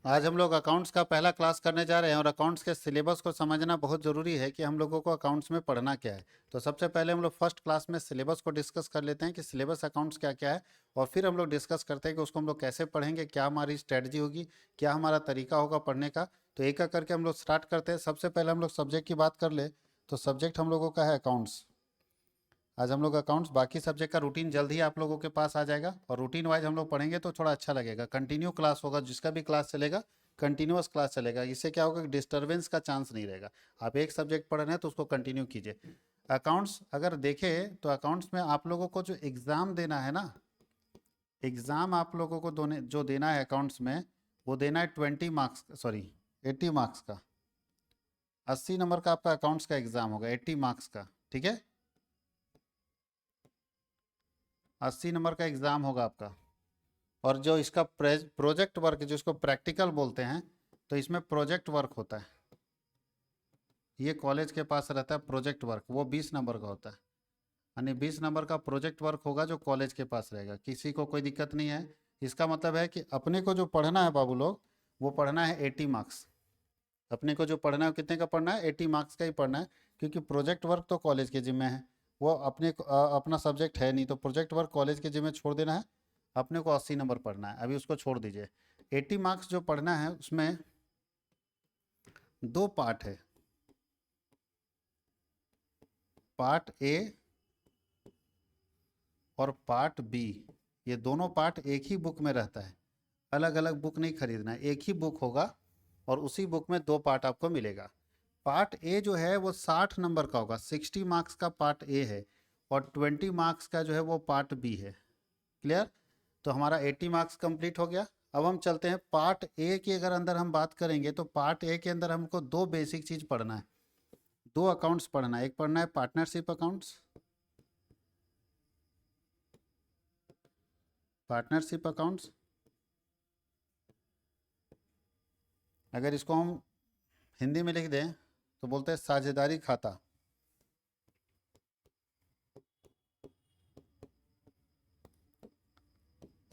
आज हम लोग अकाउंट्स का पहला क्लास करने जा रहे हैं और अकाउंट्स के सिलेबस को समझना बहुत ज़रूरी है कि हम लोगों को अकाउंट्स में पढ़ना क्या है। तो सबसे पहले हम लोग फर्स्ट क्लास में सिलेबस को डिस्कस कर लेते हैं कि सिलेबस अकाउंट्स क्या क्या है, और फिर हम लोग डिस्कस करते हैं कि उसको हम लोग कैसे पढ़ेंगे, क्या हमारी स्ट्रेटजी होगी, क्या हमारा तरीका होगा पढ़ने का। तो एक एक करके हम लोग स्टार्ट करते हैं। सबसे पहले हम लोग सब्जेक्ट की बात कर ले, तो सब्जेक्ट हम लोगों का है अकाउंट्स। आज हम लोग अकाउंट्स, बाकी सब्जेक्ट का रूटीन जल्द ही आप लोगों के पास आ जाएगा, और रूटीन वाइज हम लोग पढ़ेंगे तो थोड़ा अच्छा लगेगा। कंटिन्यू क्लास होगा, जिसका भी क्लास चलेगा कंटिन्यूअस क्लास चलेगा। इससे क्या होगा कि डिस्टरबेंस का चांस नहीं रहेगा। आप एक सब्जेक्ट पढ़ रहे हैं तो उसको कंटिन्यू कीजिए। अकाउंट्स अगर देखें तो अकाउंट्स में आप लोगों को जो एग्ज़ाम देना है ना, एग्ज़ाम आप लोगों को जो देना है अकाउंट्स में, वो देना है 20 मार्क्स, सॉरी 80 मार्क्स का। 80 नंबर का आपका अकाउंट्स का एग्ज़ाम होगा, 80 मार्क्स का। ठीक है, 80 नंबर का एग्ज़ाम होगा आपका। और जो इसका प्रोजेक्ट वर्क, जो इसको प्रैक्टिकल बोलते हैं, तो इसमें प्रोजेक्ट वर्क होता है। ये कॉलेज के पास रहता है प्रोजेक्ट वर्क, वो 20 नंबर का होता है। यानी 20 नंबर का प्रोजेक्ट वर्क होगा जो कॉलेज के पास रहेगा। किसी को कोई दिक्कत नहीं है। इसका मतलब है कि अपने को जो पढ़ना है बाबू लोग, वो पढ़ना है 80 मार्क्स। अपने को जो पढ़ना है वो कितने का पढ़ना है, 80 मार्क्स का ही पढ़ना है। क्योंकि प्रोजेक्ट वर्क तो कॉलेज के जिम्मे है, वो अपना सब्जेक्ट है नहीं, तो प्रोजेक्ट वर्क कॉलेज के जिम्मे छोड़ देना है। अपने को 80 नंबर पढ़ना है, अभी उसको छोड़ दीजिए। 80 मार्क्स जो पढ़ना है उसमें दो पार्ट है, पार्ट ए और पार्ट बी। ये दोनों पार्ट एक ही बुक में रहता है, अलग अलग बुक नहीं खरीदना है, एक ही बुक होगा और उसी बुक में दो पार्ट आपको मिलेगा। पार्ट ए जो है वो 60 नंबर का होगा, 60 मार्क्स का पार्ट ए है, और 20 मार्क्स का जो है वो पार्ट बी है। क्लियर? तो हमारा 80 मार्क्स कंप्लीट हो गया। अब हम चलते हैं पार्ट ए के, अगर अंदर हम बात करेंगे तो पार्ट ए के अंदर हमको दो बेसिक चीज़ पढ़ना है, दो अकाउंट्स पढ़ना है। एक पढ़ना है पार्टनरशिप अकाउंट्स, पार्टनरशिप अकाउंट्स, अगर इसको हम हिंदी में लिख दें तो बोलते हैं साझेदारी खाता।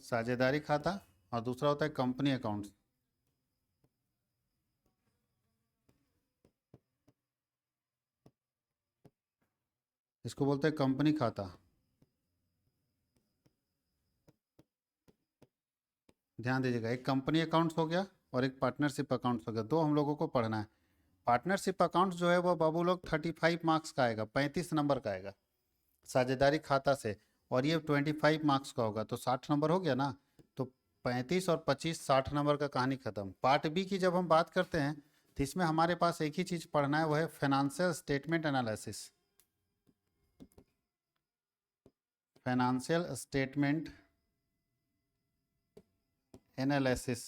साझेदारी खाता, और दूसरा होता है कंपनी अकाउंट्स। इसको बोलते हैं कंपनी खाता। ध्यान दीजिएगा, एक कंपनी अकाउंट्स हो गया और एक पार्टनरशिप अकाउंट्स हो गया, दो हम लोगों को पढ़ना है। पार्टनरशिप अकाउंट्स जो है वो बाबू लोग 35 मार्क्स का आएगा, 35 नंबर का आएगा साझेदारी खाता से। और ये 25 मार्क्स का होगा, तो 60 नंबर हो गया ना। तो 35 और 25, 60 नंबर का, कहानी खत्म। पार्ट बी की जब हम बात करते हैं तो इसमें हमारे पास एक ही चीज़ पढ़ना है, वो है financial statement analysis. Financial statement analysis,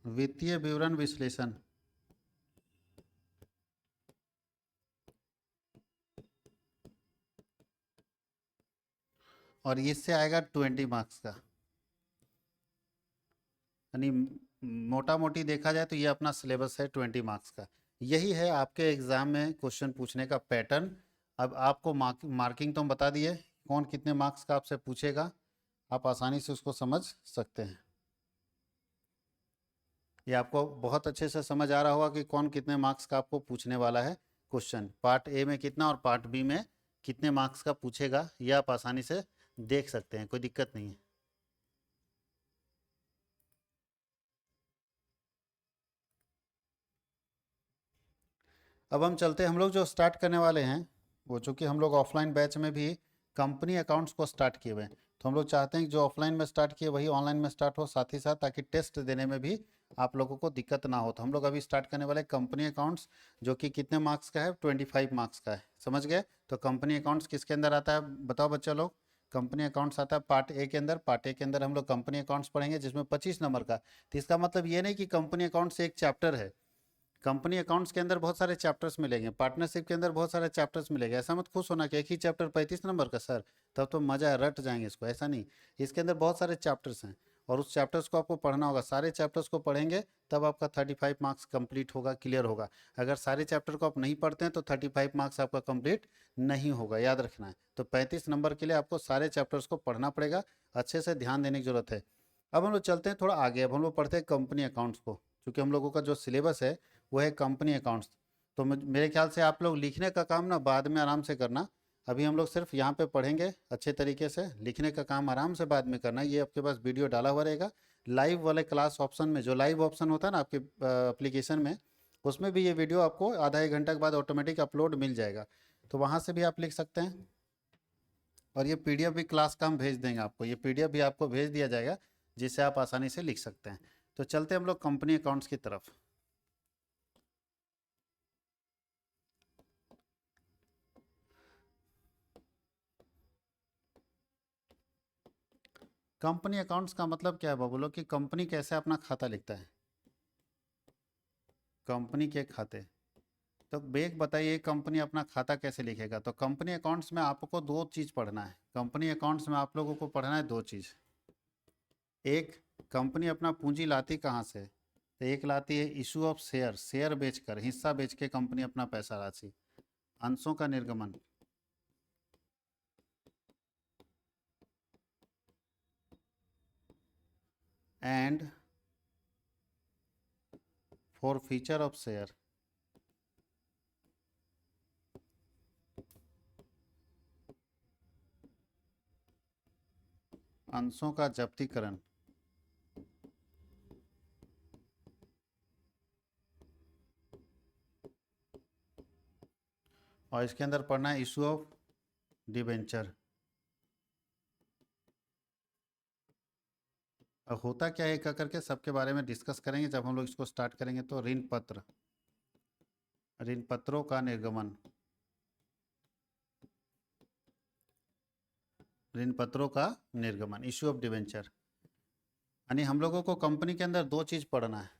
वित्तीय विवरण विश्लेषण। और इससे आएगा 20 मार्क्स का। यानी मोटा मोटी देखा जाए तो ये अपना सिलेबस है 20 मार्क्स का। यही है आपके एग्ज़ाम में क्वेश्चन पूछने का पैटर्न। अब आपको मार्किंग तो हम बता दिए, कौन कितने मार्क्स का आपसे पूछेगा, आप आसानी से उसको समझ सकते हैं। ये आपको बहुत अच्छे से समझ आ रहा होगा कि कौन कितने मार्क्स का आपको पूछने वाला है क्वेश्चन। पार्ट ए में कितना और पार्ट बी में कितने मार्क्स का पूछेगा, ये आप आसानी से देख सकते हैं, कोई दिक्कत नहीं है। अब हम चलते हैं, हम लोग जो स्टार्ट करने वाले हैं वो, चूँकि हम लोग ऑफलाइन बैच में भी कंपनी अकाउंट्स को स्टार्ट किए हुए हैं, तो हम लोग चाहते हैं कि जो ऑफलाइन में स्टार्ट किए वही ऑनलाइन में स्टार्ट हो साथ ही साथ, ताकि टेस्ट देने में भी आप लोगों को दिक्कत ना हो। तो हम लोग अभी स्टार्ट करने वाले कंपनी अकाउंट्स, जो कि कितने मार्क्स का है, 25 मार्क्स का है। समझ गए? तो कंपनी अकाउंट्स किसके अंदर आता है बताओ बच्चा लोग? कंपनी अकाउंट्स आता है पार्ट ए के अंदर। पार्ट ए के अंदर हम लोग कंपनी अकाउंट्स पढ़ेंगे, जिसमें 25 नंबर का। तो इसका मतलब ये नहीं कि कंपनी अकाउंट्स एक चैप्टर है। कंपनी अकाउंट्स के अंदर बहुत सारे चैप्टर्स मिलेंगे, पार्टनरशिप के अंदर बहुत सारे चैप्टर्स मिलेंगे। ऐसा मत खुश होना कि एक ही चैप्टर 35 नंबर का सर, तब तो मज़ा है, रट जाएंगे इसको, ऐसा नहीं। इसके अंदर बहुत सारे चैप्टर्स हैं, और उस चैप्टर्स को आपको पढ़ना होगा। सारे चैप्टर्स को पढ़ेंगे तब आपका 35 मार्क्स कंप्लीट होगा, क्लियर होगा। अगर सारे चैप्टर को आप नहीं पढ़ते हैं तो 35 मार्क्स आपका कंप्लीट नहीं होगा, याद रखना है। तो 35 नंबर के लिए आपको सारे चैप्टर्स को पढ़ना पड़ेगा, अच्छे से ध्यान देने की जरूरत है। अब हम लोग चलते हैं थोड़ा आगे, अब हम लोग पढ़ते हैं कंपनी अकाउंट्स को, क्योंकि हम लोगों का जो सिलेबस है वो है कंपनी अकाउंट्स। तो मेरे ख्याल से आप लोग लिखने का काम ना बाद में आराम से करना, अभी हम लोग सिर्फ यहाँ पे पढ़ेंगे अच्छे तरीके से। लिखने का काम आराम से बाद में करना, ये आपके पास वीडियो डाला हुआ रहेगा। लाइव वाले क्लास ऑप्शन में, जो लाइव ऑप्शन होता है ना आपके एप्लीकेशन में, उसमें भी ये वीडियो आपको आधा एक घंटा के बाद ऑटोमेटिक अपलोड मिल जाएगा, तो वहाँ से भी आप लिख सकते हैं। और ये पीडीएफ भी क्लास का हम भेज देंगे आपको, ये पीडीएफ भी आपको भेज दिया जाएगा जिससे आप आसानी से लिख सकते हैं। तो चलते हैं हम लोग कंपनी अकाउंट्स की तरफ। कंपनी अकाउंट्स का मतलब क्या है बोलो, कि कंपनी कैसे अपना खाता लिखता है, कंपनी के खाते। तो बेग बताइए कंपनी अपना खाता कैसे लिखेगा। तो कंपनी अकाउंट्स में आपको दो चीज़ पढ़ना है, कंपनी अकाउंट्स में आप लोगों को पढ़ना है दो चीज़। एक, कंपनी अपना पूंजी लाती कहाँ से, तो एक लाती है इशू ऑफ शेयर, शेयर बेचकर, हिस्सा बेच के कंपनी अपना पैसा राशि, अंशों का निर्गमन। And for feature of share, अंशों का जब्तीकरण। और इसके अंदर पढ़ना है इशू ऑफ डिबेंचर। अब होता क्या है, एक एक करके सबके बारे में डिस्कस करेंगे जब हम लोग इसको स्टार्ट करेंगे। तो ऋण पत्र, ऋण पत्रों का निर्गमन, ऋण पत्रों का निर्गमन, इश्यू ऑफ डिबेंचर। यानी हम लोगों को कंपनी के अंदर दो चीज़ पढ़ना है,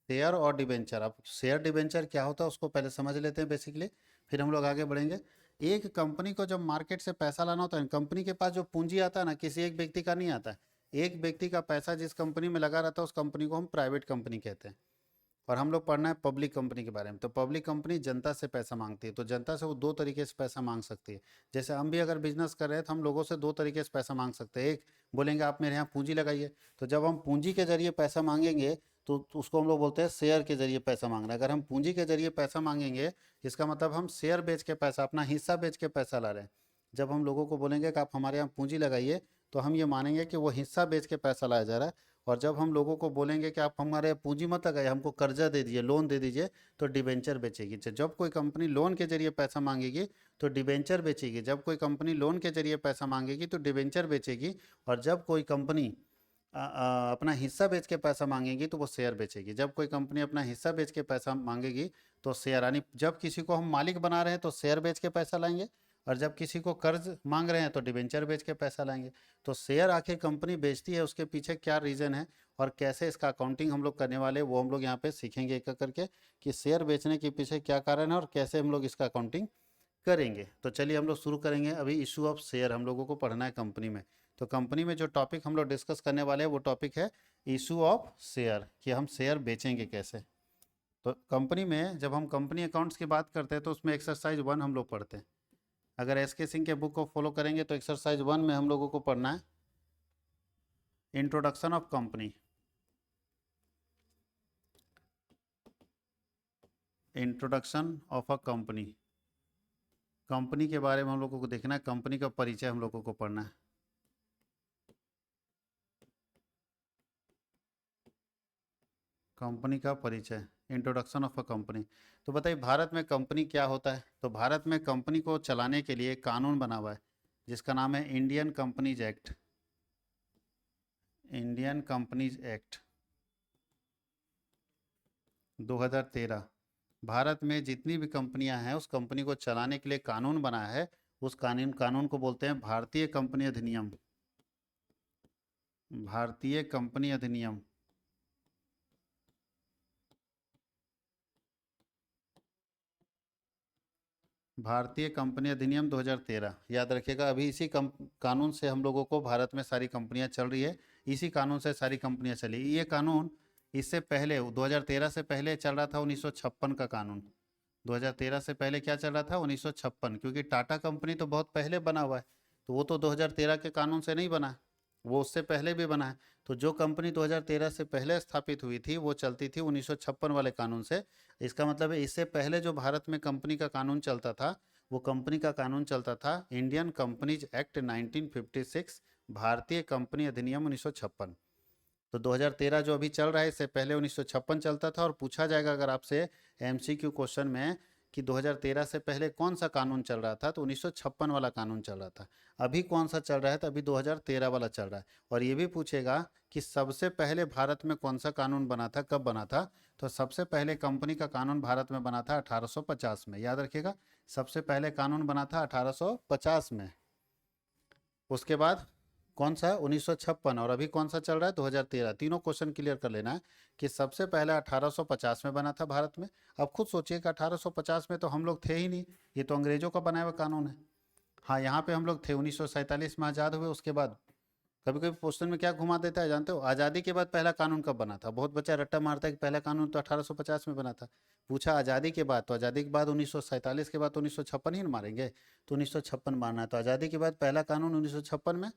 शेयर और डिबेंचर। अब शेयर डिबेंचर क्या होता है उसको पहले समझ लेते हैं बेसिकली, फिर हम लोग आगे बढ़ेंगे। एक कंपनी को जब मार्केट से पैसा लाना होता है, कंपनी के पास जो पूंजी आता है ना, किसी एक व्यक्ति का नहीं आता है। एक व्यक्ति का पैसा जिस कंपनी में लगा रहता है उस कंपनी को हम प्राइवेट कंपनी कहते हैं। और हम लोग पढ़ना है पब्लिक कंपनी के बारे में। तो पब्लिक कंपनी जनता से पैसा मांगती है, तो जनता से वो दो तरीके से पैसा मांग सकती है। जैसे हम भी अगर बिजनेस कर रहे हैं तो हम लोगों से दो तरीके से पैसा मांग सकते हैं। एक, बोलेंगे आप मेरे यहाँ पूंजी लगाइए, तो जब हम पूंजी के जरिए पैसा मांगेंगे तो उसको हम लोग बोलते हैं शेयर के जरिए पैसा मांगना। अगर हम पूंजी के जरिए पैसा मांगेंगे, इसका मतलब हम शेयर बेच के पैसा, अपना हिस्सा बेच के पैसा ला रहे हैं। जब हम लोगों को बोलेंगे कि आप हमारे यहाँ पूंजी लगाइए, तो हम ये मानेंगे कि वो हिस्सा बेच के पैसा लाया जा रहा है। और जब हम लोगों को बोलेंगे कि आप हमारे पूंजी मत लगाइए, हमको कर्जा दे दीजिए, लोन दे दीजिए, तो डिबेंचर बेचेगी। जब कोई कंपनी लोन के जरिए पैसा मांगेगी तो डिबेंचर बेचेगी, जब कोई कंपनी लोन के जरिए पैसा मांगेगी तो डिबेंचर बेचेगी। और जब कोई कंपनी अपना हिस्सा बेच के पैसा मांगेगी तो वो शेयर बेचेगी। जब कोई कंपनी अपना हिस्सा बेच के पैसा मांगेगी तो शेयर, यानी जब किसी को हम मालिक बना रहे हैं तो शेयर बेच के पैसा लाएंगे, और जब किसी को कर्ज मांग रहे हैं तो डिबेंचर बेच के पैसा लाएंगे। तो शेयर आखिर कंपनी बेचती है, उसके पीछे क्या रीज़न है और कैसे इसका अकाउंटिंग हम लोग करने वाले हैं, वो हम लोग यहाँ पे सीखेंगे एक एक करके, कि शेयर बेचने के पीछे क्या कारण है और कैसे हम लोग इसका अकाउंटिंग करेंगे। तो चलिए हम लोग शुरू करेंगे। अभी इशू ऑफ शेयर हम लोगों को पढ़ना है कंपनी में। तो कंपनी में जो टॉपिक हम लोग डिस्कस करने वाले हैं वो टॉपिक है इशू ऑफ शेयर, कि हम शेयर बेचेंगे कैसे। तो कंपनी में जब हम कंपनी अकाउंट्स की बात करते हैं तो उसमें एक्सरसाइज 1 हम लोग पढ़ते हैं। अगर एस के सिंह के बुक को फॉलो करेंगे तो एक्सरसाइज 1 में हम लोगों को पढ़ना है introduction of company, introduction of a company. Company के बारे में हम लोगों को देखना है, कंपनी का परिचय हम लोगों को पढ़ना है। कंपनी का परिचय, इंट्रोडक्शन ऑफ अ कंपनी। तो बताइए भारत में कंपनी क्या होता है। तो भारत में कंपनी को चलाने के लिए एक कानून बना हुआ है जिसका नाम है Indian companies act, Indian companies Act 2013। Bharat में जितनी भी कंपनियां हैं उस कंपनी को चलाने के लिए कानून बना है, उस कानून को बोलते हैं भारतीय कंपनी अधिनियम, भारतीय कंपनी अधिनियम। भारतीय कंपनी अधिनियम 2013 याद रखिएगा। अभी इसी कानून से हम लोगों को भारत में सारी कंपनियां चल रही है, इसी कानून से सारी कंपनियां चली। ये कानून इससे पहले 2013 से पहले चल रहा था 1956 का कानून। 2013 से पहले क्या चल रहा था? 1956, क्योंकि टाटा कंपनी तो बहुत पहले बना हुआ है, तो वो तो 2013 के कानून से नहीं बना है, वो उससे पहले भी बना है। तो जो कंपनी 2013 से पहले स्थापित हुई थी वो चलती थी 1956 वाले कानून से। इसका मतलब है इससे पहले जो भारत में कंपनी का कानून चलता था, वो कंपनी का कानून चलता था इंडियन कंपनीज एक्ट 1956, भारतीय कंपनी अधिनियम 1956। तो 2013 जो अभी चल रहा है इससे पहले 1956 चलता था। और पूछा जाएगा अगर आपसे एमसीक्यू क्वेश्चन में कि 2013 से पहले कौन सा कानून चल रहा था, तो 1956 वाला कानून चल रहा था। अभी कौन सा चल रहा है? तो अभी 2013 वाला चल रहा है। और ये भी पूछेगा कि सबसे पहले भारत में कौन सा कानून बना था, कब बना था? तो सबसे पहले कंपनी का कानून भारत में बना था 1850 में, याद रखिएगा। सबसे पहले कानून बना था 1850 में। उसके बाद कौन सा? 1956। और अभी कौन सा चल रहा है? 2013। तीनों क्वेश्चन क्लियर कर लेना है कि सबसे पहले 1850 में बना था भारत में। अब खुद सोचिए कि 1850 में तो हम लोग थे ही नहीं, ये तो अंग्रेजों का बनाया हुआ कानून है। हाँ, यहाँ पे हम लोग थे। 1947 में आज़ाद हुए। उसके बाद कभी कभी क्वेश्चन में क्या घुमा देता है जानते हो? आज़ादी के बाद पहला कानून कब बना था? बहुत बच्चा रट्टा मारता है कि पहला कानून तो 1850 में बना था। पूछा आज़ादी के बाद, तो आज़ादी के बाद 1947 के बाद तो 1956 ही न मारेंगे, तो 1956 मारना है। तो आज़ादी के बाद पहला कानून 1956 में,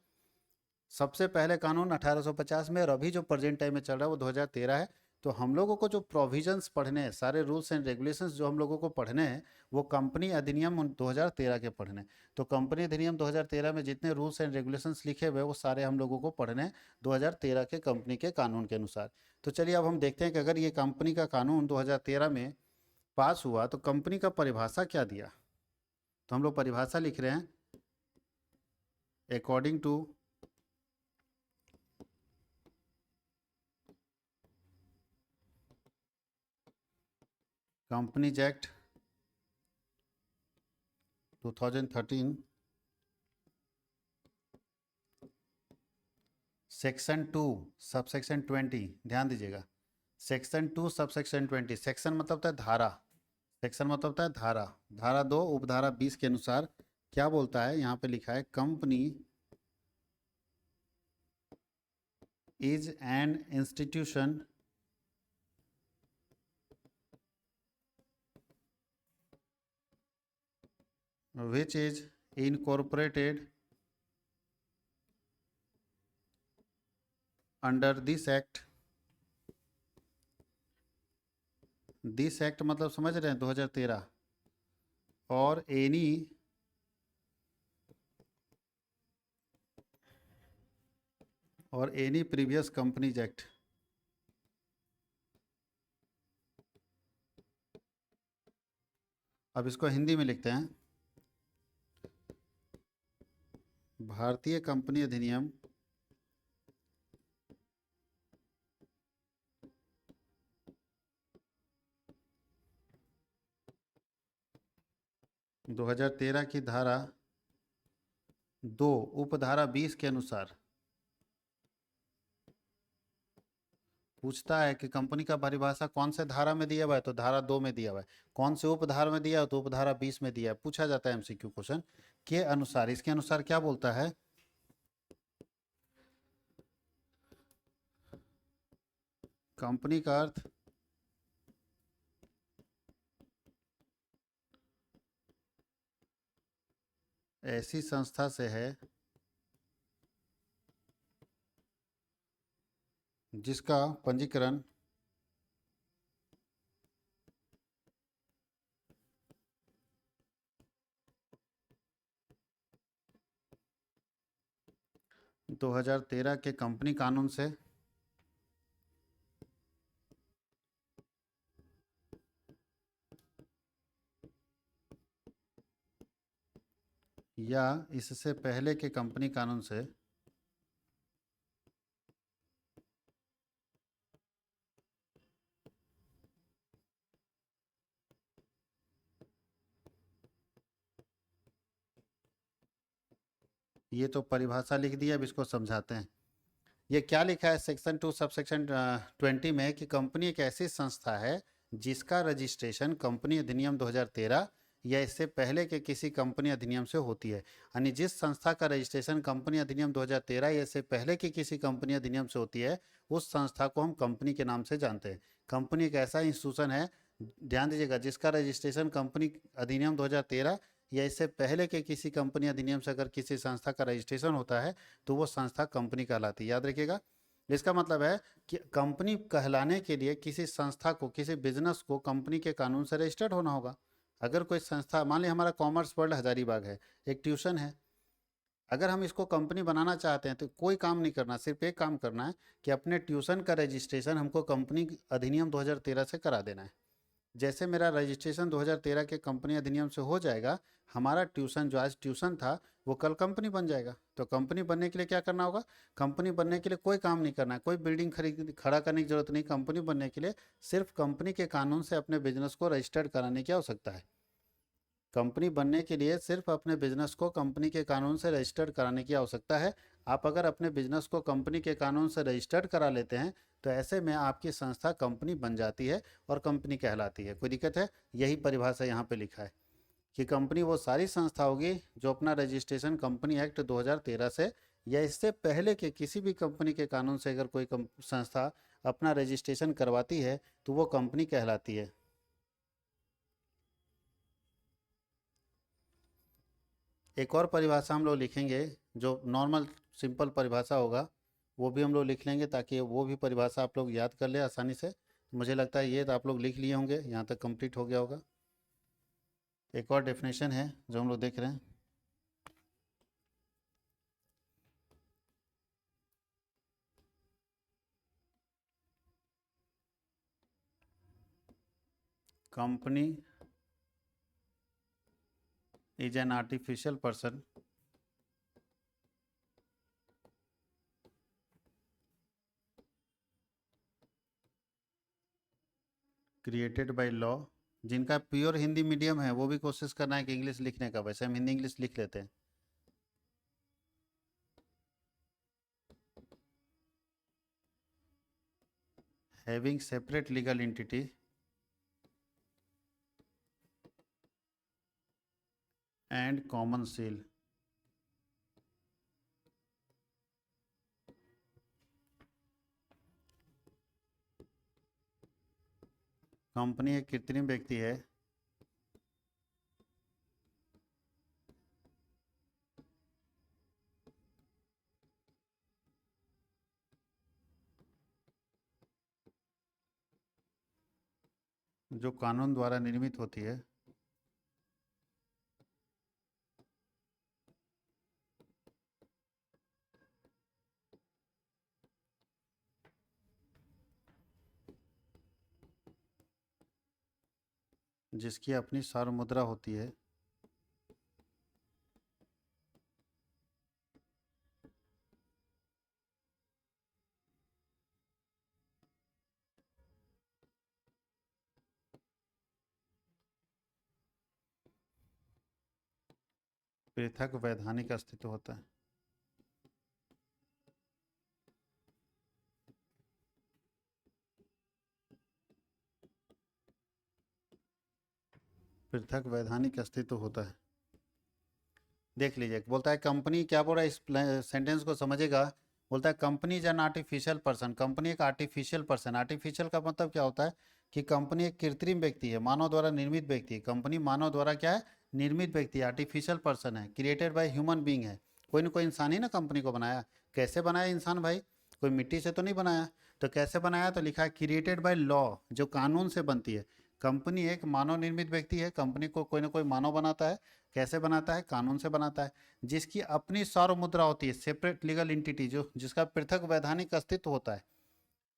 सबसे पहले कानून 1850 में, और अभी जो प्रेजेंट टाइम में चल रहा है वो 2013 है। तो हम लोगों को जो प्रोविजंस पढ़ने हैं, सारे रूल्स एंड रेगुलेशंस जो हम लोगों को पढ़ने हैं, वो कंपनी अधिनियम 2013 के पढ़ने हैं। तो कंपनी अधिनियम 2013 में जितने रूल्स एंड रेगुलेशंस लिखे हुए वो सारे हम लोगों को पढ़ने हैं 2013 के कंपनी के कानून के अनुसार। तो चलिए अब हम देखते हैं कि अगर ये कंपनी का कानून 2013 में पास हुआ तो कंपनी का परिभाषा क्या दिया। तो हम लोग परिभाषा लिख रहे हैं according to Companies Act 2013 section 2 subsection 20, ध्यान दीजिएगा। सेक्शन 2 सबसेक्शन 20, सेक्शन मतलब होता है धारा, सेक्शन मतलब होता है धारा। धारा 2 उपधारा 20 के अनुसार क्या बोलता है? यहाँ पे लिखा है company is an institution which is incorporated under this act। This act मतलब समझ रहे हैं 2013, और एनी प्रीवियस कंपनीज एक्ट। अब इसको हिंदी में लिखते हैं, भारतीय कंपनी अधिनियम 2013 की धारा 2 उपधारा 20 के अनुसार पूछता है कि कंपनी का परिभाषा कौन से धारा में दिया हुआ है, तो धारा 2 में दिया हुआ है। कौन से उपधारा में दिया है, तो उपधारा 20 में दिया है। पूछा जाता है एमसीक्यू क्वेश्चन के अनुसार। इसके अनुसार क्या बोलता है? कंपनी का अर्थ ऐसी संस्था से है जिसका पंजीकरण दो 2013 के कंपनी कानून से या इससे पहले के कंपनी कानून से ये तो परिभाषा लिख दिया। अब इसको समझाते हैं। ये क्या लिखा है सेक्शन 2 सबसेक्शन 20 में कि कंपनी एक ऐसी संस्था है जिसका रजिस्ट्रेशन कंपनी अधिनियम 2013 या इससे पहले के किसी कंपनी अधिनियम से होती है। यानी जिस संस्था का रजिस्ट्रेशन कंपनी अधिनियम 2013 या इससे पहले की किसी कंपनी अधिनियम से होती है, उस संस्था को हम कंपनी के नाम से जानते हैं। कंपनी एक ऐसा इंस्टीट्यूशन है, ध्यान दीजिएगा, जिसका रजिस्ट्रेशन कंपनी अधिनियम 2013 या इससे पहले के किसी कंपनी अधिनियम से अगर किसी संस्था का रजिस्ट्रेशन होता है तो वो संस्था कंपनी कहलाती है। याद रखिएगा, इसका मतलब है कि कंपनी कहलाने के लिए किसी संस्था को, किसी बिजनेस को कंपनी के कानून से रजिस्टर्ड होना होगा। अगर कोई संस्था, मान लिया हमारा कॉमर्स वर्ल्ड हजारीबाग है, एक ट्यूशन है, अगर हम इसको कंपनी बनाना चाहते हैं तो कोई काम नहीं करना, सिर्फ एक काम करना है कि अपने ट्यूशन का रजिस्ट्रेशन हमको कंपनी अधिनियम 2013 से करा देना है। जैसे मेरा रजिस्ट्रेशन 2013 के कंपनी अधिनियम से हो जाएगा, हमारा ट्यूशन जो आज ट्यूशन था वो कल कंपनी बन जाएगा। तो कंपनी बनने के लिए क्या करना होगा? कंपनी बनने के लिए कोई काम नहीं करना है, कोई बिल्डिंग खड़ा करने की जरूरत नहीं। कंपनी बनने के लिए सिर्फ कंपनी के कानून से अपने बिजनेस को रजिस्टर्ड कराने की आवश्यकता है। कंपनी बनने के लिए सिर्फ अपने बिजनेस को कंपनी के कानून से रजिस्टर्ड कराने की आवश्यकता है। आप अगर अपने बिजनेस को कंपनी के कानून से रजिस्टर्ड करा लेते हैं तो ऐसे में आपकी संस्था कंपनी बन जाती है और कंपनी कहलाती है। कोई दिक्कत है? यही परिभाषा यहाँ पे लिखा है कि कंपनी वो सारी संस्था होगी जो अपना रजिस्ट्रेशन कंपनी एक्ट 2013 से या इससे पहले के किसी भी कंपनी के कानून से अगर कोई संस्था अपना रजिस्ट्रेशन करवाती है तो वो कंपनी कहलाती है। एक और परिभाषा हम लोग लिखेंगे जो नॉर्मल सिंपल परिभाषा होगा, वो भी हम लोग लिख लेंगे ताकि वो भी परिभाषा आप लोग याद कर ले आसानी से। मुझे लगता है ये तो आप लोग लिख लिए होंगे, यहाँ तक कंप्लीट हो गया होगा। एक और डेफिनेशन है जो हम लोग देख रहे हैं, company is an artificial person created by law. जिनका प्योर हिंदी मीडियम है वो भी कोशिश करना है कि इंग्लिश लिखने का, वैसे हम हिंदी इंग्लिश लिख लेते हैं। Having separate legal entity and common seal. Company एक कृत्रिम व्यक्ति है जो कानून द्वारा निर्मित होती है जिसकी अपनी सार्वमुद्रा होती है पृथक वैधानिक अस्तित्व होता है। पृथक वैधानिक अस्तित्व होता है। देख लीजिए, बोलता है कंपनी, क्या बोल रहा है इस सेंटेंस को समझेगा। बोलता है company is an artificial person. Company एक आर्टिफिशियल पर्सन। आर्टिफिशियल का मतलब क्या होता है कि कंपनी एक कृत्रिम व्यक्ति है, मानव द्वारा निर्मित व्यक्ति है। कंपनी मानव द्वारा क्या है? निर्मित व्यक्ति है, आर्टिफिशियल पर्सन है, क्रिएटेड बाय ह्यूमन बींग है। कोई ना कोई इंसान ही ना कंपनी को बनाया। कैसे बनाया इंसान भाई? कोई मिट्टी से तो नहीं बनाया। तो कैसे बनाया? तो लिखा है क्रिएटेड बाय लॉ, जो कानून से बनती है। कंपनी एक मानव निर्मित व्यक्ति है, कंपनी को कोई ना कोई मानव बनाता है। कैसे बनाता है? कानून से बनाता है। जिसकी अपनी सार्व मुद्रा होती है, सेपरेट लीगल एंटिटी, जो जिसका पृथक वैधानिक अस्तित्व होता है।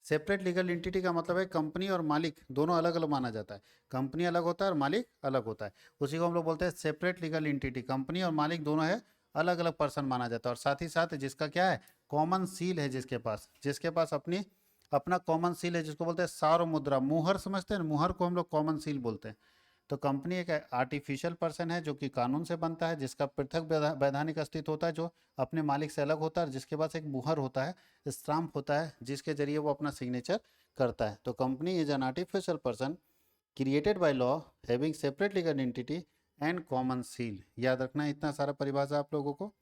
सेपरेट लीगल एंटिटी का मतलब है कंपनी और मालिक दोनों अलग अलग माना जाता है। कंपनी अलग होता है और मालिक अलग होता है, उसी को हम लोग बोलते हैं सेपरेट लीगल एंटिटी। कंपनी और मालिक दोनों है, अलग अलग पर्सन माना जाता है। और साथ ही साथ जिसका क्या है? कॉमन सील है, जिसके पास अपनी अपना कॉमन सील है, जिसको बोलते हैं सार्व मुद्रा, मुहर समझते हैं ना, मुहर को हम लोग कॉमन सील बोलते हैं। तो कंपनी एक आर्टिफिशियल पर्सन है जो कि कानून से बनता है, जिसका पृथक वैधानिक अस्तित्व होता है, जो अपने मालिक से अलग होता है, और जिसके पास एक मुहर होता है, स्टाम्प होता है, जिसके जरिए वो अपना सिग्नेचर करता है। तो company is an artificial person created by law having separate legal entity and common seal. याद रखना है इतना सारा परिभाषा आप लोगों को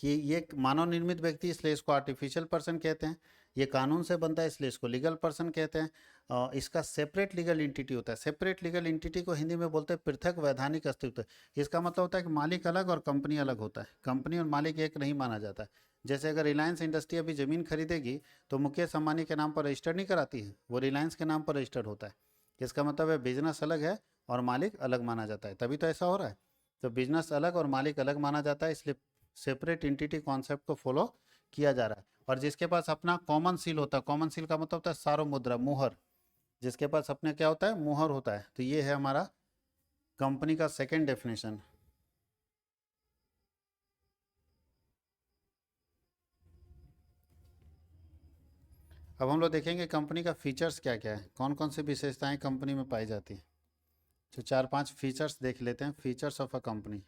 कि ये मानव निर्मित व्यक्ति इसलिए इसको आर्टिफिशियल पर्सन कहते हैं, ये कानून से बनता है इसलिए इसको लीगल पर्सन कहते हैं। इसका सेपरेट लीगल एंटिटी होता है। सेपरेट लीगल एंटिटी को हिंदी में बोलते हैं पृथक वैधानिक अस्तित्व। इसका मतलब होता है कि मालिक अलग और कंपनी अलग होता है। कंपनी और मालिक एक नहीं माना जाता है। जैसे अगर रिलायंस इंडस्ट्री अभी ज़मीन खरीदेगी तो मुकेश अंबानी के नाम पर रजिस्टर नहीं कराती है, वो रिलायंस के नाम पर रजिस्टर्ड होता है। इसका मतलब है बिजनेस अलग है और मालिक अलग माना जाता है, तभी तो ऐसा हो रहा है। तो बिजनेस अलग और मालिक अलग माना जाता है, इसलिए सेपरेट एंटिटी कॉन्सेप्ट को फॉलो किया जा रहा है। और जिसके पास अपना कॉमन सील होता है, कॉमन सील का मतलब होता है सार्वभौम मुद्रा, मुहर, जिसके पास अपने क्या होता है, मुहर होता है। तो ये है हमारा कंपनी का सेकंड डेफिनेशन। अब हम लोग देखेंगे कंपनी का फीचर्स क्या क्या है, कौन कौन सी विशेषताएं कंपनी में पाई जाती हैं। तो 4-5 फीचर्स देख लेते हैं, features of a company.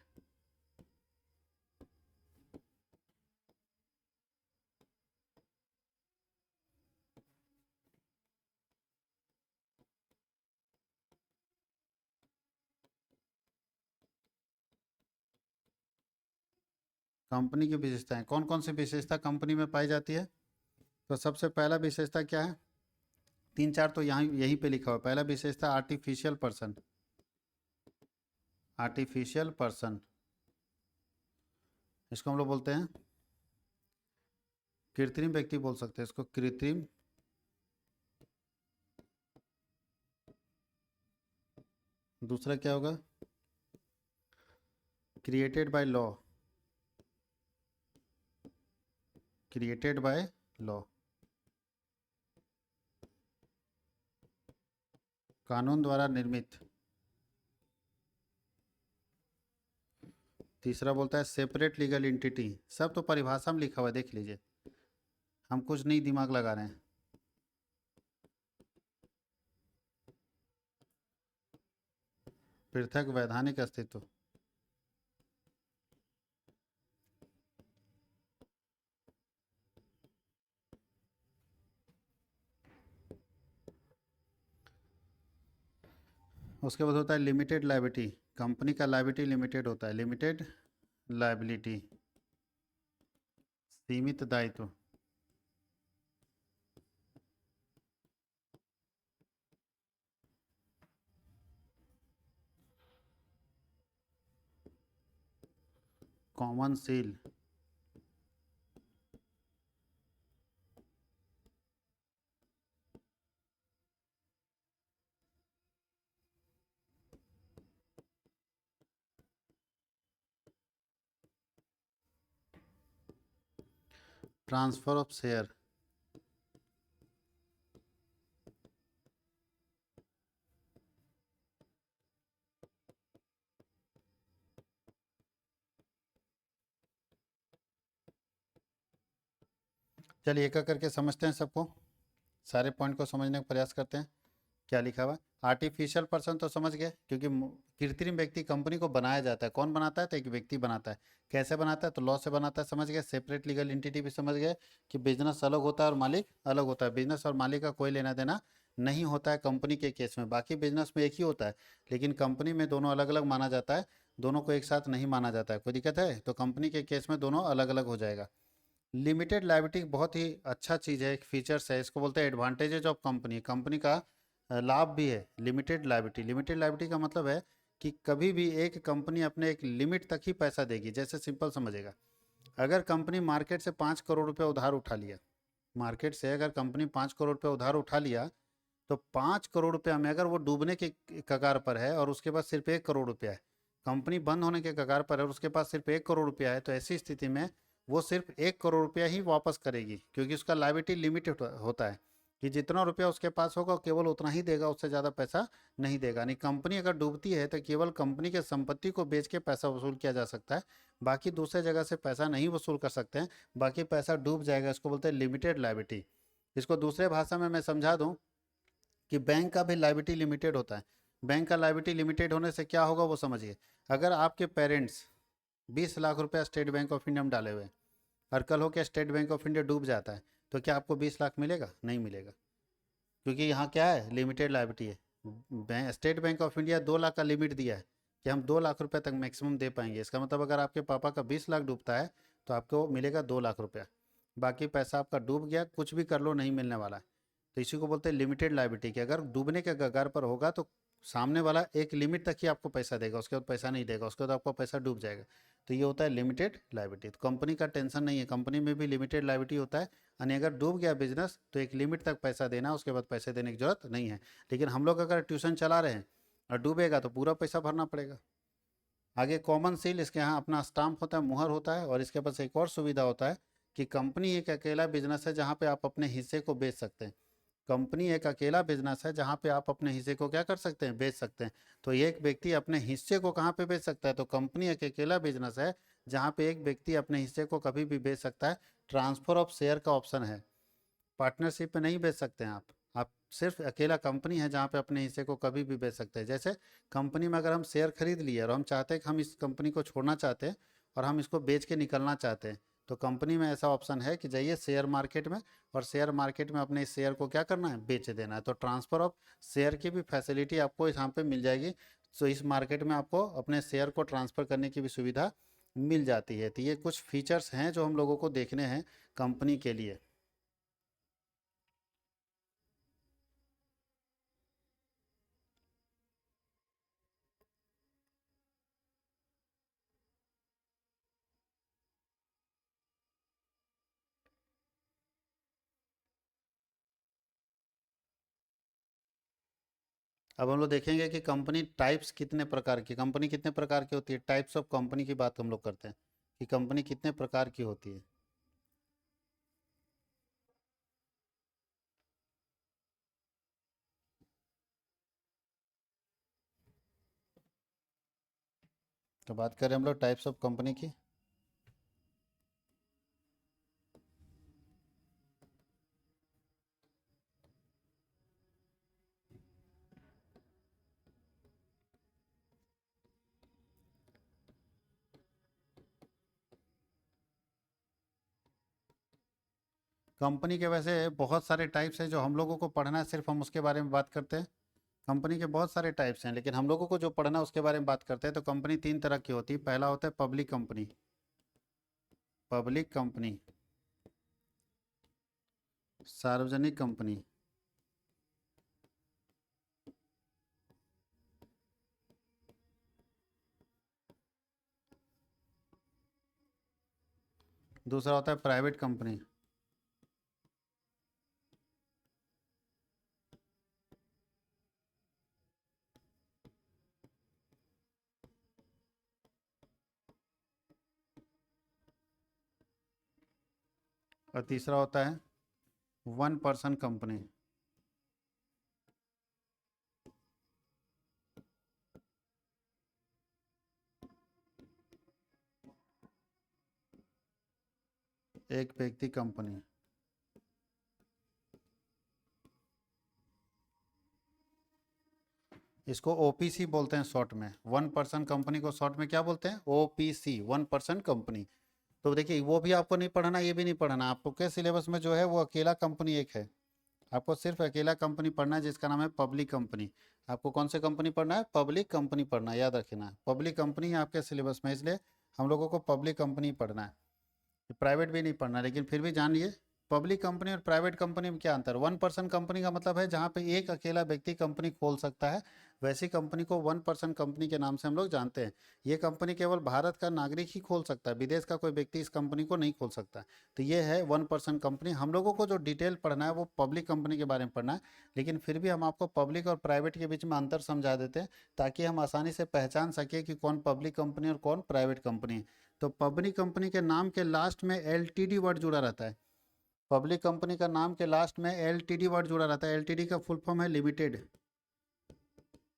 Company की विशेषताएं, कौन कौन सी विशेषता कंपनी में पाई जाती है। तो सबसे पहला विशेषता क्या है, 3-4 तो यहाँ यहीं पे लिखा हुआ है। पहला विशेषता आर्टिफिशियल पर्सन। आर्टिफिशियल पर्सन, इसको हम लोग बोलते हैं कृत्रिम व्यक्ति, बोल सकते हैं इसको कृत्रिम। दूसरा क्या होगा, created by law. Created by law, कानून द्वारा निर्मित। तीसरा बोलता है सेपरेट लीगल एंटिटी। सब तो परिभाषा में लिखा हुआ है, देख लीजिए, हम कुछ नहीं दिमाग लगा रहे हैं। पृथक वैधानिक अस्तित्व। उसके बाद होता है लिमिटेड लायबिलिटी। कंपनी का लायबिलिटी लिमिटेड होता है, लिमिटेड लायबिलिटी, सीमित दायित्व। Common seal, transfer of share. चलिए एक एक करके समझते हैं सबको, सारे पॉइंट को समझने का प्रयास करते हैं। क्या लिखा हुआ है, आर्टिफिशियल पर्सन तो समझ गए, क्योंकि कृत्रिम व्यक्ति कंपनी को बनाया जाता है। कौन बनाता है, तो एक व्यक्ति बनाता है। कैसे बनाता है, तो लॉ से बनाता है, समझ गए। सेपरेट लीगल एंटिटी भी समझ गए कि बिजनेस अलग होता है और मालिक अलग होता है। बिजनेस और मालिक का कोई लेना देना नहीं होता है कंपनी के केस में। बाकी बिजनेस में एक ही होता है, लेकिन कंपनी में दोनों अलग अलग माना जाता है, दोनों को एक साथ नहीं माना जाता है। कोई दिक्कत है, तो कंपनी के केस में दोनों अलग अलग हो जाएगा। लिमिटेड लायबिलिटी बहुत ही अच्छा चीज़ है, एक फीचर्स है, इसको बोलते हैं एडवांटेजेज ऑफ कंपनी। कंपनी का लाभ भी है लिमिटेड लायबिलिटी। लिमिटेड लायबिलिटी का मतलब है कि कभी भी एक कंपनी अपने एक लिमिट तक ही पैसा देगी। जैसे सिंपल समझेगा, अगर कंपनी मार्केट से 5 करोड़ रुपये उधार उठा लिया, मार्केट से अगर कंपनी 5 करोड़ रुपये उधार उठा लिया, तो 5 करोड़ रुपया में अगर वो डूबने के कगार पर है और उसके पास सिर्फ 1 करोड़ रुपया है, कंपनी बंद होने के कगार पर है और उसके पास सिर्फ 1 करोड़ रुपया है, तो ऐसी स्थिति में वो सिर्फ 1 करोड़ रुपया ही वापस करेगी, क्योंकि उसका लायबिलिटी लिमिटेड होता है कि जितना रुपया उसके पास होगा केवल उतना ही देगा, उससे ज़्यादा पैसा नहीं देगा। नहीं, कंपनी अगर डूबती है तो केवल कंपनी के संपत्ति को बेच के पैसा वसूल किया जा सकता है, बाकी दूसरे जगह से पैसा नहीं वसूल कर सकते हैं, बाकी पैसा डूब जाएगा। इसको बोलते हैं लिमिटेड लायबिलिटी। इसको दूसरे भाषा में मैं समझा दूँ कि बैंक का भी लायबिलिटी लिमिटेड होता है। बैंक का लायबिलिटी लिमिटेड होने से क्या होगा वो समझिए। अगर आपके पेरेंट्स 20 लाख रुपया स्टेट बैंक ऑफ इंडिया में डाले हुए हैं और कल हो के स्टेट बैंक ऑफ इंडिया डूब जाता है, तो क्या आपको 20 लाख मिलेगा? नहीं मिलेगा, क्योंकि यहाँ क्या है, लिमिटेड लायबिलिटी है। State bank of India 2 lakh का लिमिट दिया है, कि हम 2 लाख रुपए तक मैक्सिमम दे पाएंगे। इसका मतलब अगर आपके पापा का 20 लाख डूबता है तो आपको मिलेगा 2 लाख रुपया, बाकी पैसा आपका डूब गया, कुछ भी कर लो नहीं मिलने वाला है। तो इसी को बोलते हैं लिमिटेड लायबिलिटी, कि अगर डूबने के कगार पर होगा तो सामने वाला एक लिमिट तक ही आपको पैसा देगा, उसके बाद पैसा नहीं देगा, उसके बाद आपका पैसा डूब जाएगा। तो ये होता है लिमिटेड लायबिलिटी। तो कंपनी का टेंशन नहीं है, कंपनी में भी लिमिटेड लायबिलिटी होता है, यानी अगर डूब गया बिजनेस तो एक लिमिट तक पैसा देना है, उसके बाद पैसे देने की जरूरत नहीं है। लेकिन हम लोग अगर ट्यूशन चला रहे हैं और डूबेगा तो पूरा पैसा भरना पड़ेगा। आगे कॉमन सील, इसके यहाँ अपना स्टाम्प होता है, मुहर होता है, और इसके पास एक और सुविधा होता है कि कंपनी एक अकेला बिजनेस है जहाँ पे आप अपने हिस्से को बेच सकते हैं। कंपनी एक अकेला बिजनेस है जहाँ पे आप अपने हिस्से को क्या कर सकते हैं, बेच सकते हैं। तो एक व्यक्ति अपने हिस्से को कहाँ पे बेच सकता है, तो कंपनी एक अकेला बिजनेस है जहाँ पे एक व्यक्ति अपने हिस्से को कभी भी बेच सकता है। ट्रांसफर ऑफ शेयर का ऑप्शन है, पार्टनरशिप में नहीं बेच सकते हैं आप सिर्फ अकेला कंपनी है जहाँ पे अपने हिस्से को कभी भी बेच सकते हैं। जैसे कंपनी में अगर हम शेयर खरीद लिए और हम चाहते हैं कि हम इस कंपनी को छोड़ना चाहते हैं और हम इसको बेच के निकलना चाहते हैं, तो कंपनी में ऐसा ऑप्शन है कि जाइए शेयर मार्केट में, और शेयर मार्केट में अपने इस शेयर को क्या करना है, बेच देना है। तो ट्रांसफ़र ऑफ शेयर की भी फैसिलिटी आपको यहाँ पे मिल जाएगी। तो इस मार्केट में आपको अपने शेयर को ट्रांसफ़र करने की भी सुविधा मिल जाती है। तो ये कुछ फीचर्स हैं जो हम लोगों को देखने हैं कंपनी के लिए। अब हम लोग देखेंगे कि कंपनी टाइप्स कितने प्रकार की, कंपनी कितने प्रकार की होती है, टाइप्स ऑफ कंपनी की बात हम लोग करते हैं कि कंपनी कितने प्रकार की होती है। तो बात करें हम लोग टाइप्स ऑफ कंपनी की। कंपनी के वैसे बहुत सारे टाइप्स हैं, जो हम लोगों को पढ़ना है सिर्फ हम उसके बारे में बात करते हैं। कंपनी के बहुत सारे टाइप्स हैं, लेकिन हम लोगों को जो पढ़ना है उसके बारे में बात करते हैं। तो कंपनी 3 तरह की होती है। पहला होता है पब्लिक कंपनी, पब्लिक कंपनी, सार्वजनिक कंपनी, दूसरा होता है प्राइवेट कंपनी। और तीसरा होता है वन पर्सन कंपनी। एक व्यक्ति कंपनी। इसको ओपीसी बोलते हैं शॉर्ट में, वन पर्सन कंपनी को शॉर्ट में क्या बोलते हैं, ओपीसी, वन पर्सन कंपनी। तो देखिए वो भी आपको नहीं पढ़ना, ये भी नहीं पढ़ना, आपको के सिलेबस में जो है वो अकेला कंपनी एक है। आपको सिर्फ अकेला कंपनी पढ़ना है जिसका नाम है पब्लिक कंपनी। आपको कौन से कंपनी पढ़ना है, पब्लिक कंपनी पढ़ना है, याद रखना है पब्लिक कंपनी है आपके सिलेबस में, इसलिए हम लोगों को पब्लिक कंपनी पढ़ना है, प्राइवेट भी नहीं पढ़ना। लेकिन फिर भी जानिए पब्लिक कंपनी और प्राइवेट कंपनी में क्या अंतर। वन पर्सन कंपनी का मतलब है जहाँ पे एक अकेला व्यक्ति कंपनी खोल सकता है, वैसी कंपनी को वन पर्सन कंपनी के नाम से हम लोग जानते हैं। ये कंपनी केवल भारत का नागरिक ही खोल सकता है, विदेश का कोई व्यक्ति इस कंपनी को नहीं खोल सकता। तो ये है वन पर्सन कंपनी। हम लोगों को जो डिटेल पढ़ना है वो पब्लिक कंपनी के बारे में पढ़ना है, लेकिन फिर भी हम आपको पब्लिक और प्राइवेट के बीच में अंतर समझा देते हैं, ताकि हम आसानी से पहचान सके कि कौन पब्लिक कंपनी और कौन प्राइवेट कंपनी है। तो पब्लिक कंपनी के नाम के लास्ट में एलटीडी वर्ड जुड़ा रहता है। पब्लिक कंपनी का नाम के लास्ट में एलटीडी वर्ड जुड़ा रहता है। एलटीडी का फुल फॉर्म है लिमिटेड,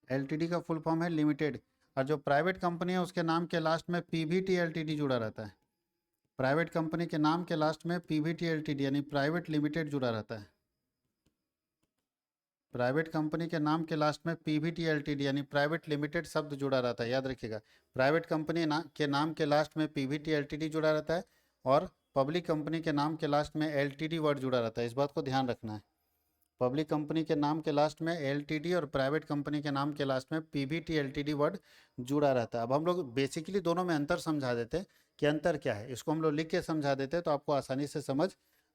एलटीडी का फुल फॉर्म है लिमिटेड। और जो प्राइवेट कंपनी है उसके नाम के लास्ट में पीवीटी एलटीडी जुड़ा रहता है। प्राइवेट कंपनी के नाम के लास्ट में पीवीटी एलटीडी यानी प्राइवेट लिमिटेड जुड़ा रहता है। प्राइवेट कंपनी के नाम के लास्ट में पीवीटी एलटीडी यानी प्राइवेट लिमिटेड शब्द जुड़ा रहता है, याद रखिएगा। प्राइवेट कंपनी के नाम के लास्ट में पीवीटी एलटीडी जुड़ा रहता है, और पब्लिक कंपनी के नाम के लास्ट में एलटीडी वर्ड जुड़ा रहता है। इस बात को ध्यान रखना है। पब्लिक कंपनी के नाम के लास्ट में एलटीडी और प्राइवेट कंपनी के नाम के लास्ट में पीवीटी एलटीडी वर्ड जुड़ा रहता है। अब हम लोग बेसिकली दोनों में अंतर समझा देते हैं कि अंतर क्या है, इसको हम लोग लिख के समझा देते हैं तो आपको आसानी से समझ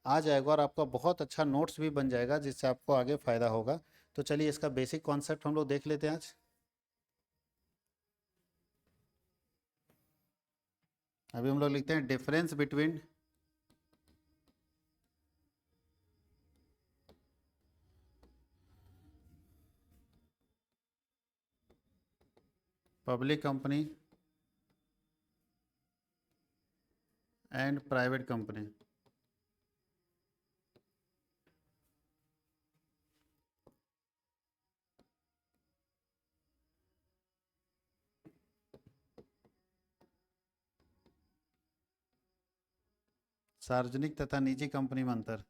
आ जाएगा और आपका बहुत अच्छा नोट्स भी बन जाएगा जिससे आपको आगे फ़ायदा होगा। तो चलिए इसका बेसिक कॉन्सेप्ट हम लोग देख लेते हैं आज। अभी हम लोग लिखते हैं difference between public company and private company. सार्वजनिक तथा निजी कंपनी में अंतर।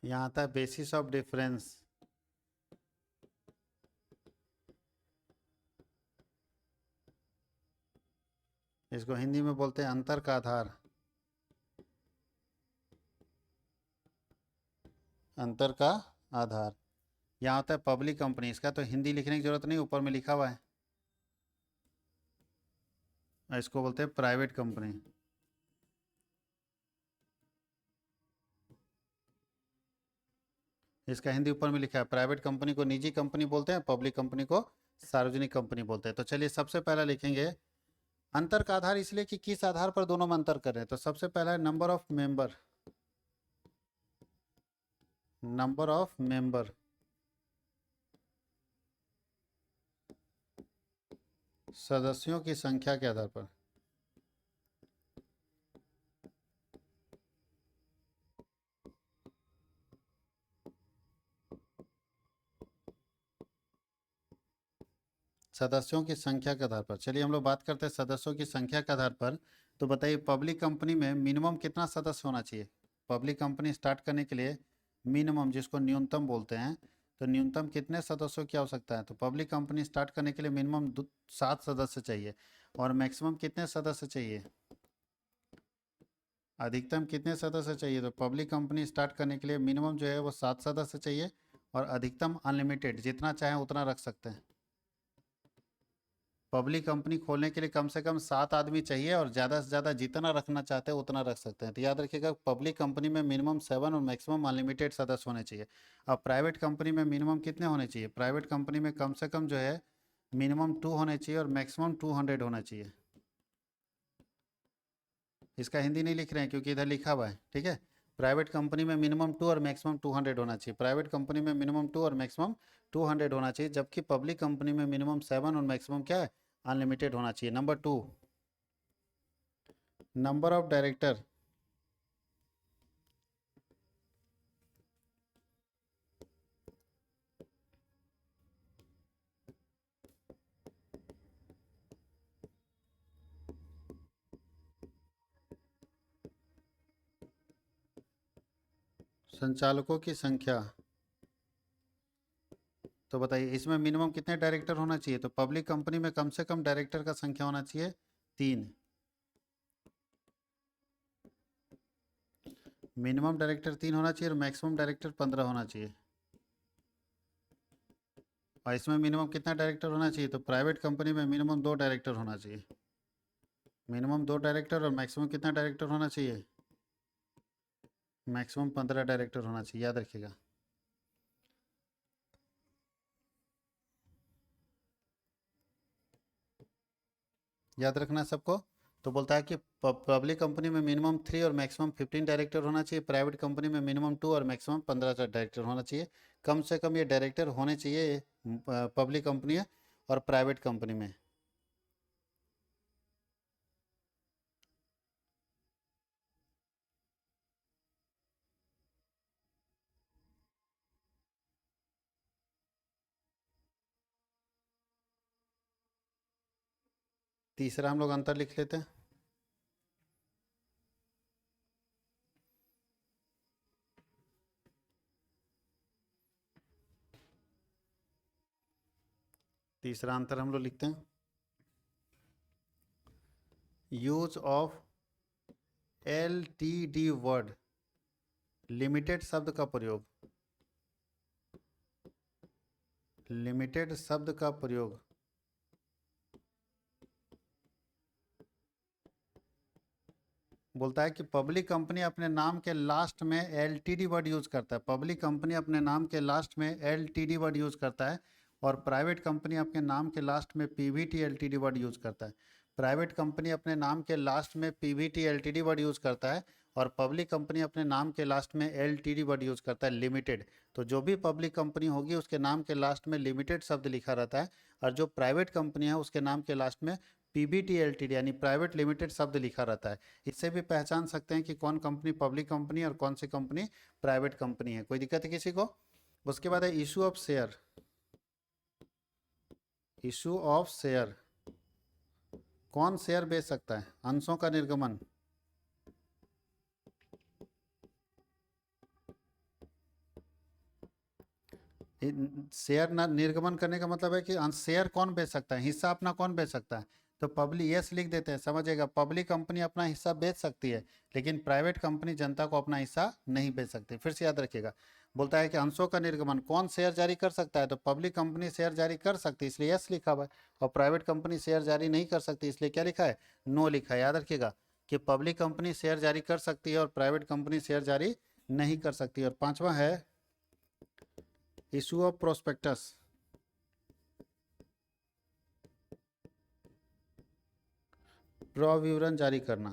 यहाँ आता है बेसिस ऑफ डिफरेंस। इसको हिंदी में बोलते हैं अंतर का आधार। अंतर का आधार। यहाँ होता है पब्लिक कंपनी, इसका तो हिंदी लिखने की जरूरत नहीं, ऊपर में लिखा हुआ है। और इसको बोलते हैं प्राइवेट कंपनी। इसका हिंदी ऊपर में लिखा है। प्राइवेट कंपनी को निजी कंपनी बोलते हैं, पब्लिक कंपनी को सार्वजनिक कंपनी बोलते हैं। तो चलिए सबसे पहला लिखेंगे अंतर का आधार, इसलिए कि किस आधार पर दोनों में अंतर कर रहे हैं। तो सबसे पहला है number of member. Number of member, सदस्यों की संख्या के आधार पर। सदस्यों की संख्या के आधार पर। चलिए हम लोग बात करते हैं सदस्यों की संख्या के आधार पर। तो बताइए पब्लिक कंपनी में मिनिमम कितना सदस्य होना चाहिए। पब्लिक कंपनी स्टार्ट करने के लिए मिनिमम, जिसको न्यूनतम बोलते हैं, तो न्यूनतम कितने सदस्यों की आवश्यकता है। तो पब्लिक कंपनी स्टार्ट करने के लिए मिनिमम 7 सदस्य चाहिए। और मैक्सिमम कितने सदस्य चाहिए, अधिकतम कितने सदस्य चाहिए। तो पब्लिक कंपनी स्टार्ट करने के लिए मिनिमम जो है वो 7 सदस्य चाहिए और अधिकतम अनलिमिटेड, जितना चाहें उतना रख सकते हैं। पब्लिक कंपनी खोलने के लिए कम से कम 7 आदमी चाहिए और ज़्यादा से ज़्यादा जितना रखना चाहते हैं उतना रख सकते हैं। तो याद रखिएगा पब्लिक कंपनी में मिनिमम 7 और मैक्सिमम अनलिमिटेड सदस्य होने चाहिए। अब प्राइवेट कंपनी में मिनिमम कितने होने चाहिए। प्राइवेट कंपनी में कम से कम जो है मिनिमम 2 होने चाहिए और मैक्सिमम 200 होना चाहिए। इसका हिंदी नहीं लिख रहे हैं क्योंकि इधर लिखा हुआ है, ठीक है। प्राइवेट कंपनी में मिनिमम 2 और मैक्सिमम 200 होना चाहिए। प्राइवेट कंपनी में मिनिमम 2 और मैक्सिमम 200 होना चाहिए, जबकि पब्लिक कंपनी में मिनिमम 7 और मैक्सिमम क्या है, अनलिमिटेड होना चाहिए। Number 2, number of director. संचालकों की संख्या। तो बताइए इसमें मिनिमम कितने डायरेक्टर होना चाहिए। तो पब्लिक कंपनी में कम से कम डायरेक्टर का संख्या होना चाहिए 3। मिनिमम डायरेक्टर 3 होना चाहिए और मैक्सिमम डायरेक्टर 15 होना चाहिए। और इसमें मिनिमम कितना डायरेक्टर होना चाहिए। तो प्राइवेट कंपनी में मिनिमम 2 डायरेक्टर होना चाहिए। मिनिमम 2 डायरेक्टर और मैक्सिमम कितना डायरेक्टर होना चाहिए, मैक्सिमम 15 डायरेक्टर होना चाहिए, याद रखिएगा। याद रखना है सबको। तो बोलता है कि पब्लिक कंपनी में मिनिमम 3 और मैक्सिमम 15 डायरेक्टर होना चाहिए। प्राइवेट कंपनी में मिनिमम 2 और मैक्सिमम 15 डायरेक्टर होना चाहिए। कम से कम ये डायरेक्टर होने चाहिए पब्लिक कंपनी और प्राइवेट कंपनी में। तीसरा हम लोग अंतर लिख लेते हैं। तीसरा अंतर हम लोग लिखते हैं, use of LTD word, limited शब्द का प्रयोग, लिमिटेड शब्द का प्रयोग बोलता है कि पब्लिक कंपनी अपने नाम के लास्ट में LTD वर्ड यूज करता है। पब्लिक कंपनी अपने नाम के लास्ट में LTD वर्ड यूज करता है और प्राइवेट कंपनी अपने नाम के लास्ट में PVT LTD वर्ड यूज करता है। प्राइवेट कंपनी अपने नाम के लास्ट में PVT LTD वर्ड यूज करता है और पब्लिक कंपनी अपने नाम के लास्ट में LTD वर्ड यूज करता है, लिमिटेड। तो जो भी पब्लिक कंपनी होगी उसके नाम के लास्ट में लिमिटेड शब्द लिखा रहता है और जो प्राइवेट कंपनी है उसके नाम के लास्ट में PVT LTD यानी प्राइवेट लिमिटेड शब्द लिखा रहता है। इससे भी पहचान सकते हैं कि कौन कंपनी पब्लिक कंपनी और कौन सी कंपनी प्राइवेट कंपनी है। कोई दिक्कत है किसी को? उसके बाद है issue of share, issue of share, कौन शेयर बेच सकता है? अंशों का निर्गमन, शेयर निर्गमन करने का मतलब है कि शेयर कौन बेच सकता है, हिस्सा अपना कौन बेच सकता है। तो पब्लिक, यस लिख देते हैं, समझिएगा। पब्लिक कंपनी अपना हिस्सा बेच सकती है लेकिन प्राइवेट कंपनी जनता को अपना हिस्सा नहीं बेच सकती। फिर से याद रखिएगा, बोलता है कि अंशों का निर्गमन, कौन शेयर जारी कर सकता है? तो पब्लिक कंपनी शेयर जारी कर सकती है इसलिए यस लिखा हुआ है, और प्राइवेट कंपनी शेयर जारी नहीं कर सकती इसलिए क्या लिखा है? नो लिखा है। याद रखिएगा कि पब्लिक कंपनी शेयर जारी कर सकती है और प्राइवेट कंपनी शेयर जारी नहीं कर सकती। और पांचवा है इशू ऑफ प्रोस्पेक्टस, प्रविवरण जारी करना,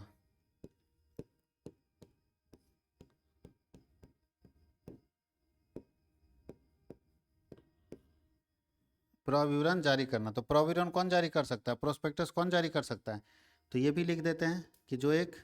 प्रविवरण जारी करना। तो प्रविवरण कौन जारी कर सकता है? प्रोस्पेक्टस कौन जारी कर सकता है? तो ये भी लिख देते हैं कि जो एक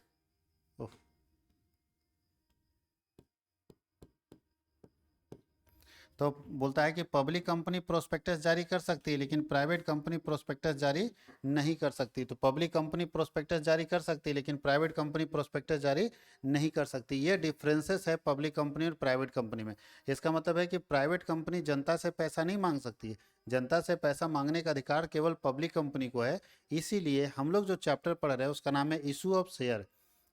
तो बोलता है कि पब्लिक कंपनी प्रोस्पेक्टस जारी कर सकती है लेकिन प्राइवेट कंपनी प्रोस्पेक्टस जारी नहीं कर सकती। तो पब्लिक कंपनी प्रोस्पेक्टस जारी कर सकती है लेकिन प्राइवेट कंपनी प्रोस्पेक्टस जारी नहीं कर सकती। ये डिफरेंसेस है पब्लिक कंपनी और प्राइवेट कंपनी में। इसका मतलब है कि प्राइवेट कंपनी जनता से पैसा नहीं मांग सकती है, जनता से पैसा मांगने का अधिकार केवल पब्लिक कंपनी को है। इसीलिए हम लोग जो चैप्टर पढ़ रहे हैं उसका नाम है इशू ऑफ शेयर।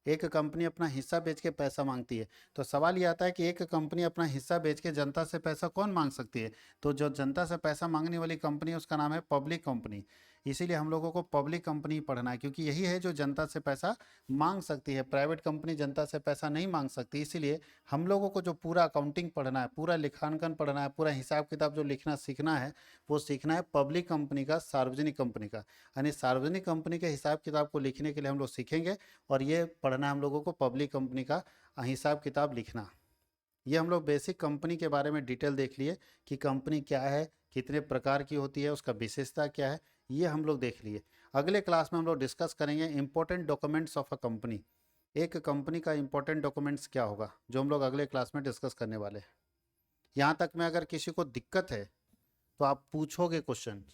एक कंपनी अपना हिस्सा बेच के पैसा मांगती है। तो सवाल ये आता है कि एक कंपनी अपना हिस्सा बेच के जनता से पैसा कौन मांग सकती है? तो जो जनता से पैसा मांगने वाली कंपनी है उसका नाम है पब्लिक कंपनी। इसीलिए हम लोगों को पब्लिक कंपनी पढ़ना है क्योंकि यही है जो जनता से पैसा मांग सकती है। प्राइवेट कंपनी जनता से पैसा नहीं मांग सकती। इसीलिए हम लोगों को जो पूरा अकाउंटिंग पढ़ना है, पूरा लेखांकन पढ़ना है, पूरा हिसाब किताब जो लिखना सीखना है वो सीखना है पब्लिक कंपनी का, सार्वजनिक कंपनी का। यानी सार्वजनिक कंपनी के हिसाब किताब को लिखने के लिए हम लोग सीखेंगे और ये पढ़ना है हम लोगों को पब्लिक कंपनी का हिसाब किताब लिखना। ये हम लोग बेसिक कंपनी के बारे में डिटेल देख लिए कि कंपनी क्या है, कितने प्रकार की होती है, उसका विशेषता क्या है, ये हम लोग देख लिए। अगले क्लास में हम लोग डिस्कस करेंगे important documents of a company. एक कंपनी का इंपॉर्टेंट डॉक्यूमेंट्स क्या होगा, जो हम लोग अगले क्लास में डिस्कस करने वाले हैं। यहाँ तक में अगर किसी को दिक्कत है तो आप पूछोगे क्वेश्चन।